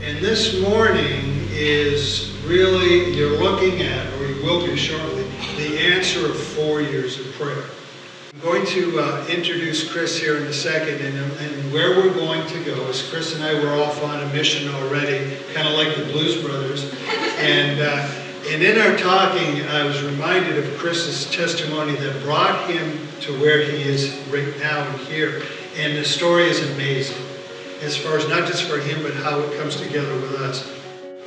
And this morning is really, you're looking at, or you will be shortly, the answer of 4 years of prayer. I'm going to introduce Chris here in a second, and where we're going to go is Chris and I were off on a mission already, kind of like the Blues Brothers. And in our talking, I was reminded of Chris's testimony that brought him to where he is right now and here. And the story is amazing, as far as not just for him, but how it comes together with us.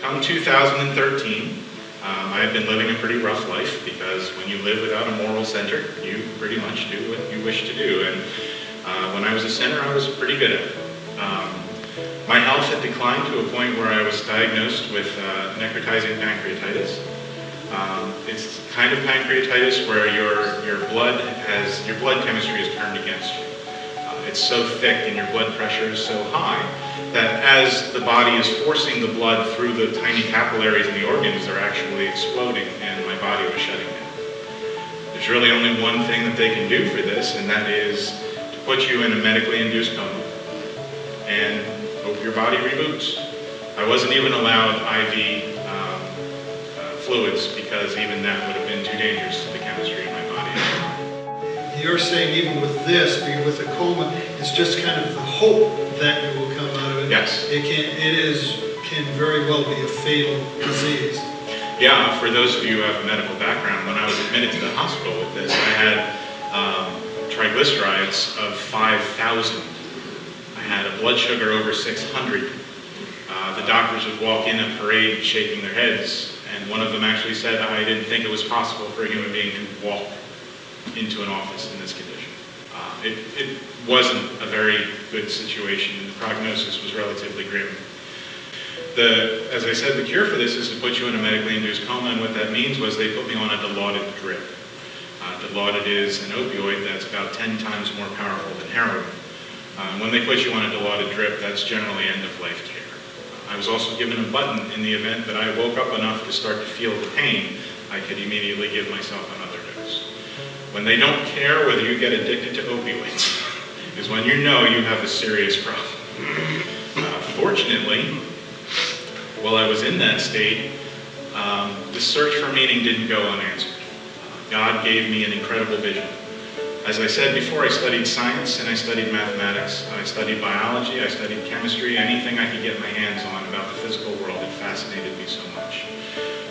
Come 2013, I had been living a pretty rough life, because when you live without a moral center, you pretty much do what you wish to do. And when I was a sinner, I was pretty good at it. My health had declined to a point where I was diagnosed with necrotizing pancreatitis. It's kind of pancreatitis where your blood chemistry is turned against you. It's so thick and your blood pressure is so high that as the body is forcing the blood through the tiny capillaries in the organs, they're actually exploding, and my body was shutting down. There's really only one thing that they can do for this, and that is to put you in a medically induced coma and hope your body reboots. I wasn't even allowed IV fluids, because even that would have been too dangerous to the chemistry in my body. You're saying even with this, being with a coma, it's just kind of the hope that you will come out of it. Yes. It can very well be a fatal disease. Yeah, for those of you who have a medical background, when I was admitted to the hospital with this, I had triglycerides of 5,000. I had a blood sugar over 600. The doctors would walk in a parade shaking their heads, and one of them actually said, "I didn't think it was possible for a human being to walk into an office in this condition." It wasn't a very good situation, and the prognosis was relatively grim. As I said, the cure for this is to put you in a medically induced coma, and what that means was they put me on a Dilaudid drip. Dilaudid is an opioid that's about 10 times more powerful than heroin. When they put you on a Dilaudid drip, that's generally end-of-life care. I was also given a button in the event that I woke up enough to start to feel the pain. I could immediately give myself another dose. When they don't care whether you get addicted to opioids, is when you know you have a serious problem. Fortunately, while I was in that state, the search for meaning didn't go unanswered. God gave me an incredible vision. As I said before, I studied science and I studied mathematics. I studied biology, I studied chemistry, anything I could get my hands on about the physical world. It fascinated me so much.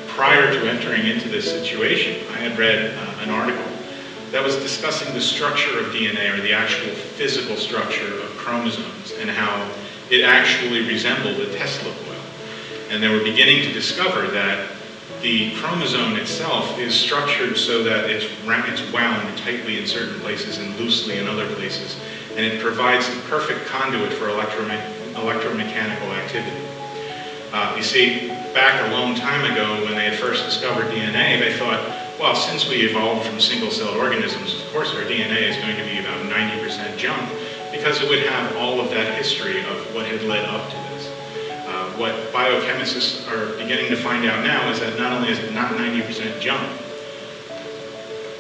Prior to entering into this situation, I had read an article that was discussing the structure of DNA, or the actual physical structure of chromosomes, and how it actually resembled a Tesla coil. And they were beginning to discover that the chromosome itself is structured so that it's wound tightly in certain places and loosely in other places, and it provides the perfect conduit for electromechanical activity. You see, back a long time ago when they had first discovered DNA, they thought, well, since we evolved from single-celled organisms, of course our DNA is going to be about 90% junk, because it would have all of that history of what had led up to this. What biochemists are beginning to find out now is that not only is it not 90% junk,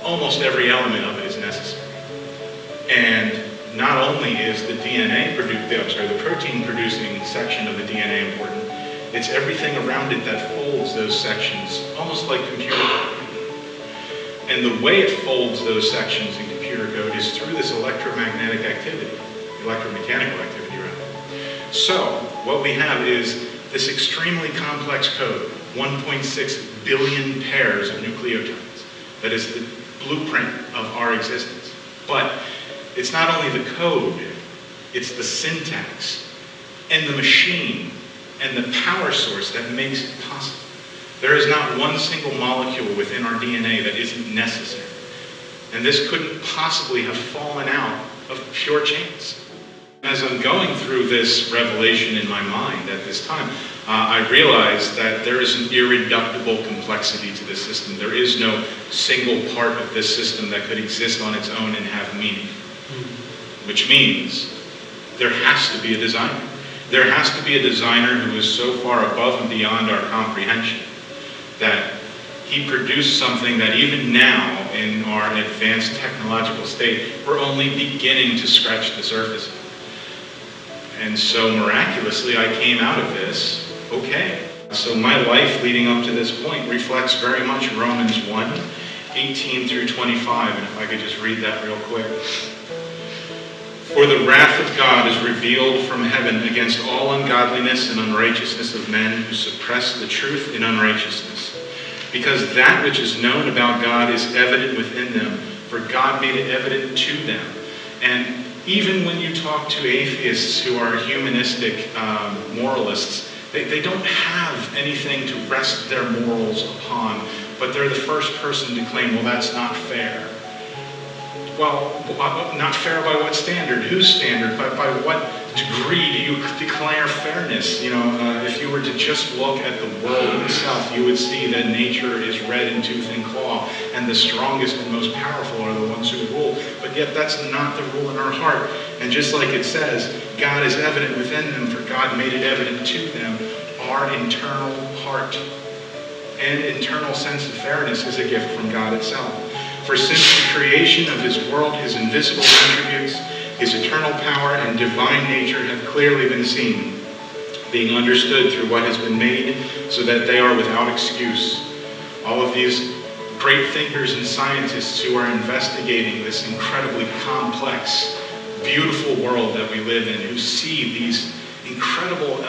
almost every element of it is necessary. And not only is the the protein-producing section of the DNA important, it's everything around it that folds those sections, almost like computer code. And the way it folds those sections in computer code is through this electromagnetic activity, electromechanical activity rather. So what we have is this extremely complex code, 1.6 billion pairs of nucleotides. That is the blueprint of our existence. But it's not only the code, it's the syntax and the machine and the power source that makes it possible. There is not one single molecule within our DNA that isn't necessary. And this couldn't possibly have fallen out of pure chance. As I'm going through this revelation in my mind at this time, I realized that there is an irreducible complexity to this system. There is no single part of this system that could exist on its own and have meaning. Which means there has to be a designer. There has to be a designer who is so far above and beyond our comprehension that he produced something that even now, in our advanced technological state, we're only beginning to scratch the surface of. And so miraculously, I came out of this okay. So my life leading up to this point reflects very much Romans 1, 18 through 25, and if I could just read that real quick. For the wrath of God is revealed from heaven against all ungodliness and unrighteousness of men who suppress the truth in unrighteousness. Because that which is known about God is evident within them, for God made it evident to them. And even when you talk to atheists who are humanistic moralists, they don't have anything to rest their morals upon, but they're the first person to claim, well, that's not fair. Well, not fair by what standard? Whose standard? By what degree do you declare fairness? If you were to just look at the world itself, you would see that nature is red in tooth and claw, and the strongest and most powerful are the ones who rule. But yet that's not the rule in our heart. And just like it says, God is evident within them, for God made it evident to them, our internal heart and internal sense of fairness is a gift from God itself. For since the creation of his world, his invisible attributes, his eternal power and divine nature have clearly been seen, being understood through what has been made, so that they are without excuse. All of these great thinkers and scientists who are investigating this incredibly complex, beautiful world that we live in, who see these incredible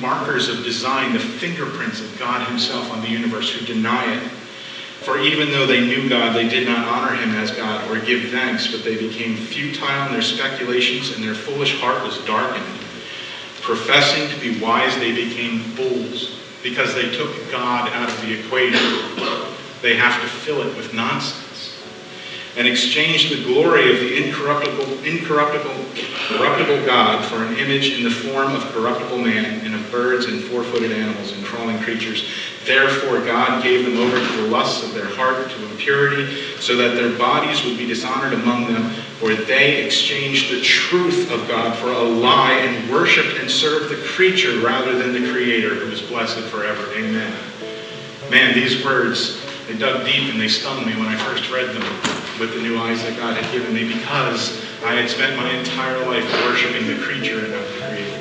markers of design, the fingerprints of God himself on the universe, who deny it. For even though they knew God, they did not honor him as God or give thanks, but they became futile in their speculations, and their foolish heart was darkened. Professing to be wise, they became fools, because they took God out of the equation. They have to fill it with nonsense, and exchanged the glory of the incorruptible God for an image in the form of corruptible man, and of birds and four-footed animals and crawling creatures. Therefore God gave them over to the lusts of their heart, to impurity, so that their bodies would be dishonored among them. For they exchanged the truth of God for a lie, and worshipped and served the creature rather than the Creator, who is blessed forever. Amen. Man, these words, they dug deep and they stung me when I first read them with the new eyes that God had given me, because I had spent my entire life worshiping the creature and not the Creator.